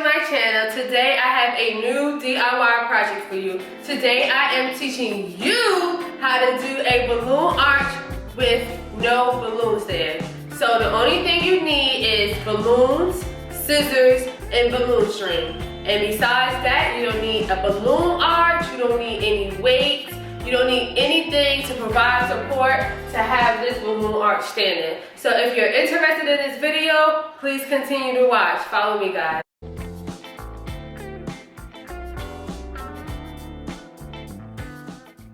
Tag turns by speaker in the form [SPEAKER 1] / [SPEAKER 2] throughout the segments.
[SPEAKER 1] my channel. Today I have a new DIY project for you. Today I am teaching you how to do a balloon arch with no balloons there. So the only thing you need is balloons, scissors, and balloon string. And besides that, you don't need a balloon arch, you don't need any weights, you don't need anything to provide support to have this balloon arch standing. So if you're interested in this video, please continue to watch. Follow me, guys.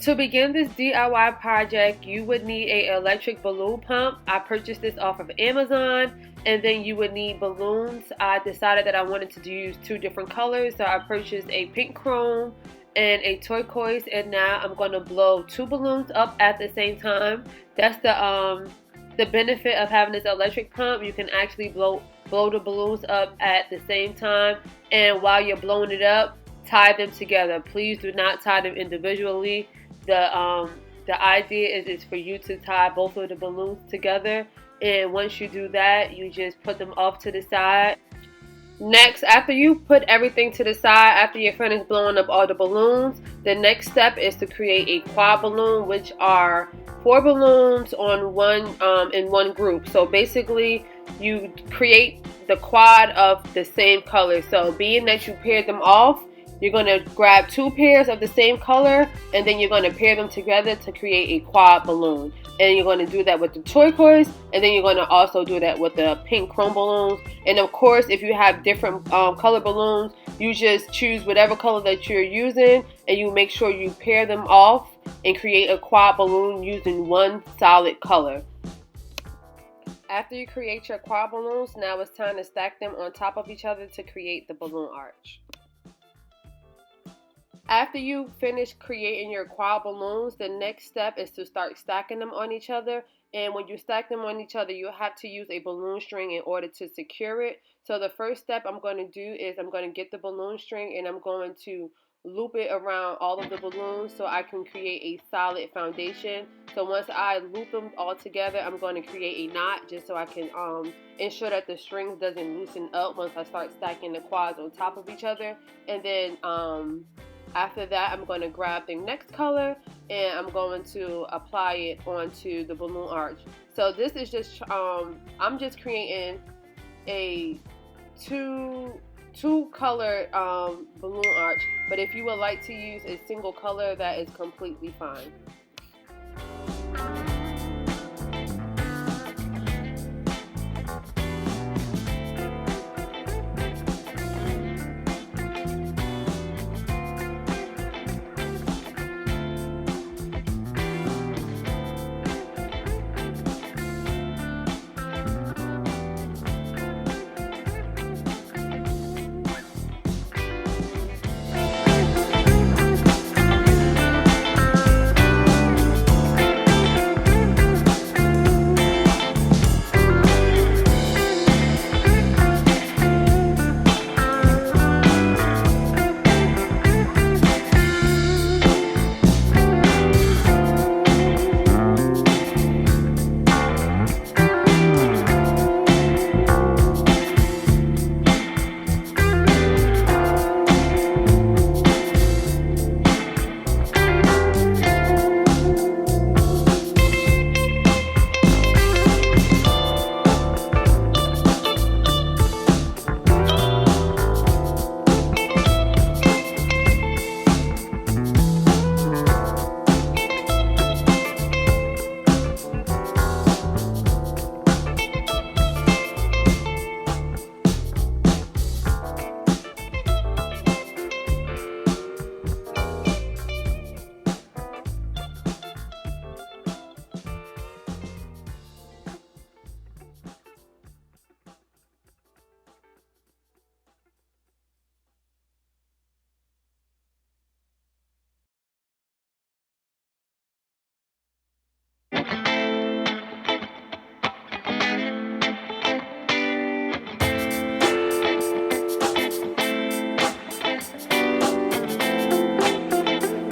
[SPEAKER 1] To begin this DIY project, you would need an electric balloon pump. I purchased this off of Amazon. And then you would need balloons. I decided that I wanted to use two different colors, so I purchased a pink chrome and a turquoise, and now I'm going to blow two balloons up at the same time. That's the benefit of having this electric pump. You can actually blow the balloons up at the same time, and while you're blowing it up, tie them together. Please do not tie them individually. The idea is for you to tie both of the balloons together, and once you do that, you just put them off to the side. Next, after you put everything to the side, after you're finished blowing up all the balloons, the next step is to create a quad balloon, which are 4 balloons on in one group. So basically, you create the quad of the same color. So being that you paired them off, you're going to grab 2 pairs of the same color, and then you're going to pair them together to create a quad balloon. And you're going to do that with the turquoise, and then you're going to also do that with the pink chrome balloons. And of course, if you have different color balloons, you just choose whatever color that you're using, and you make sure you pair them off and create a quad balloon using one solid color. After you create your quad balloons, now it's time to stack them on top of each other to create the balloon arch. After you finish creating your quad balloons, the next step is to start stacking them on each other. And when you stack them on each other, you have to use a balloon string in order to secure it. So the first step I'm going to do is I'm going to get the balloon string and I'm going to loop it around all of the balloons so I can create a solid foundation. So once I loop them all together, I'm going to create a knot just so I can ensure that the strings doesn't loosen up once I start stacking the quads on top of each other. And then after that, I'm going to grab the next color and I'm going to apply it onto the balloon arch. So this is just, I'm just creating a two color balloon arch, but if you would like to use a single color, that is completely fine.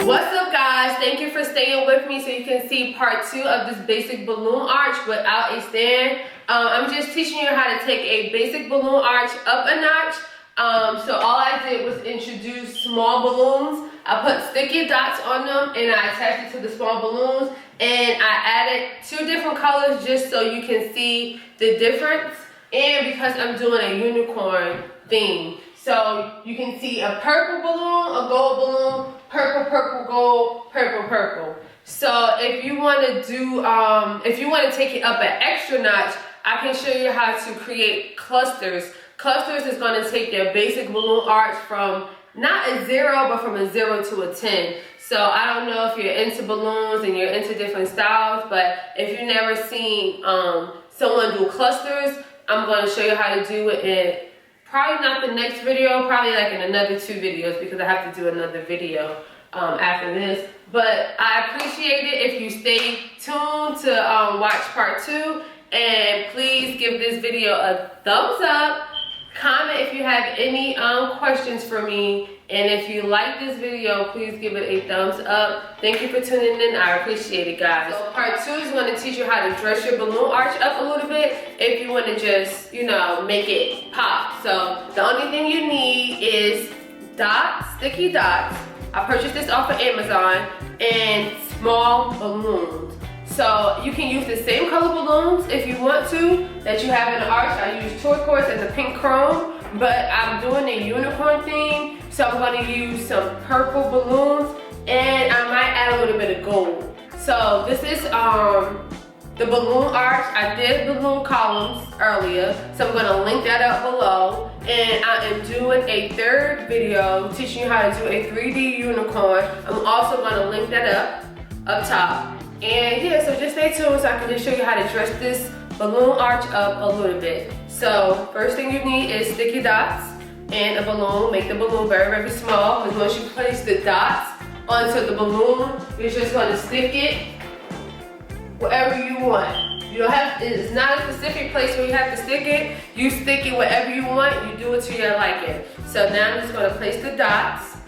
[SPEAKER 1] What's up, guys? Thank you for staying with me so you can see part 2 of this basic balloon arch without a stand. I'm just teaching you how to take a basic balloon arch up a notch. So all I did was introduce small balloons. I put sticky dots on them and I attached it to the small balloons, and I added 2 different colors just so you can see the difference, and because I'm doing a unicorn theme. So you can see a purple balloon, a gold balloon, purple, purple, gold, purple, purple. So if you want to do, if you want to take it up an extra notch, I can show you how to create clusters. Clusters is going to take your basic balloon arch from not a 0, but from a 0 to a 10. So I don't know if you're into balloons and you're into different styles, but if you've never seen someone do clusters, I'm going to show you how to do it in probably not the next video, probably like in another 2 videos, because I have to do another video after this. But I appreciate it if you stay tuned to watch part 2, and please give this video a thumbs up. Comment if you have any questions for me, and if you like this video, please give it a thumbs up. Thank you for tuning in. I appreciate it, guys. So part 2 is going to teach you how to dress your balloon arch up a little bit if you want to just, you know, make it pop. So the only thing you need is dots, sticky dots. I purchased this off of Amazon, and small balloons. So you can use the same color balloons if you want to that you have in the arch. I use turquoise and the pink chrome, but I'm doing a unicorn theme, so I'm going to use some purple balloons, and I might add a little bit of gold. So this is the balloon arch. I did balloon columns earlier, so I'm going to link that up below. And I am doing a 3rd video teaching you how to do a 3D unicorn. I'm also going to link that up top. And yeah, so just stay tuned so I can just show you how to dress this balloon arch up a little bit. So first thing you need is sticky dots and a balloon. Make the balloon very, very small, because once you place the dots onto the balloon, you're just going to stick it wherever you want. You don't have, it's not a specific place where you have to stick it. You stick it wherever you want. You do it to your liking. So now I'm just going to place the dots.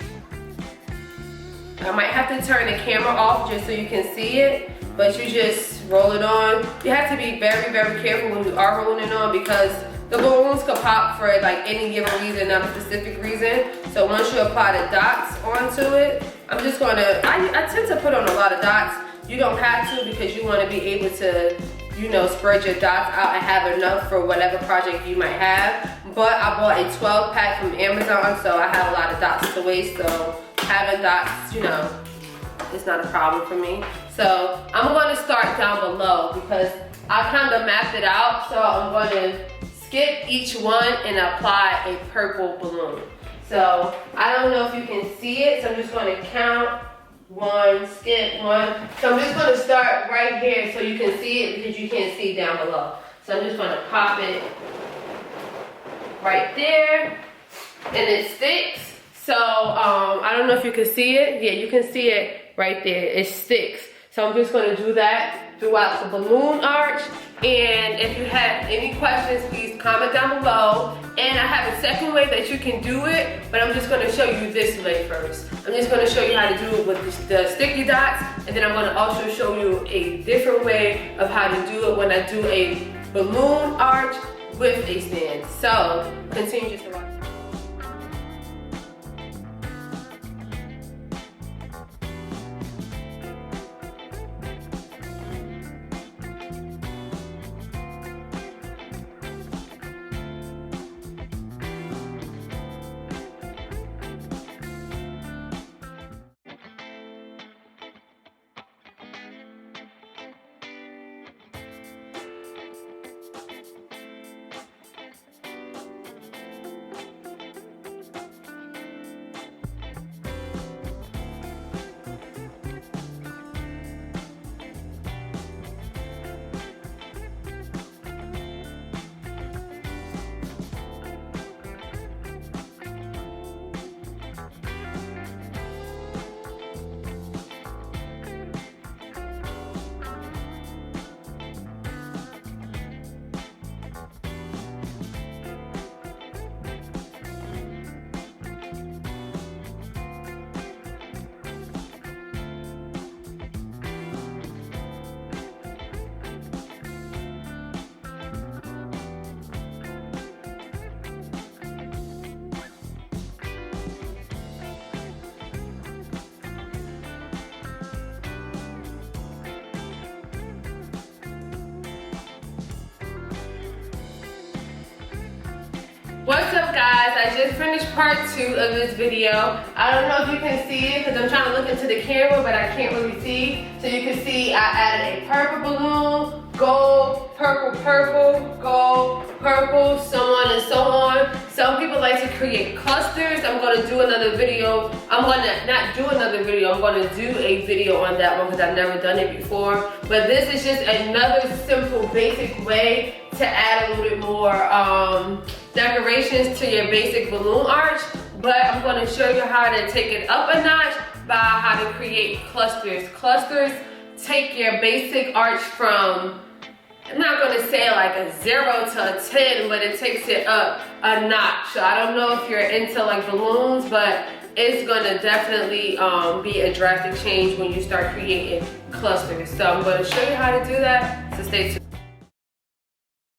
[SPEAKER 1] I might have to turn the camera off just so you can see it, but you just roll it on. You have to be very, very careful when you are rolling it on, because the balloons could pop for like any given reason, not a specific reason. So once you apply the dots onto it, I'm just gonna, I tend to put on a lot of dots. You don't have to, because you wanna be able to, you know, spread your dots out and have enough for whatever project you might have. But I bought a 12 pack from Amazon, so I have a lot of dots to waste, so having dots, you know, it's not a problem for me. So I'm going to start down below because I kind of mapped it out. So I'm going to skip each one and apply a purple balloon. So I don't know if you can see it, so I'm just going to count 1, skip 1. So I'm just going to start right here so you can see it, because you can't see down below. So I'm just going to pop it right there, and it sticks. So I don't know if you can see it. Yeah, you can see it right there. It sticks. So I'm just going to do that throughout the balloon arch. And if you have any questions, please comment down below. And I have a second way that you can do it, but I'm just going to show you this way first. I'm just going to show you how to do it with the sticky dots, and then I'm going to also show you a different way of how to do it when I do a balloon arch with a stand. So continue to watch. What's up guys, I just finished part 2 of this video. I don't know if you can see it because I'm trying to look into the camera, but I can't really see. So you can see I added a purple balloon, gold, purple, purple, gold, purple, so on and so on. Some people like to create clusters. I'm going to do another video. I'm going to not do another video, I'm going to do a video on that one because I've never done it before. But this is just another simple, basic way to add a little bit more decorations to your basic balloon arch, but I'm going to show you how to take it up a notch by how to create clusters. Clusters take your basic arch from, I'm not going to say like a 0 to a 10, but it takes it up a notch. So I don't know if you're into like balloons, but it's going to definitely be a drastic change when you start creating clusters. So I'm going to show you how to do that, so stay tuned.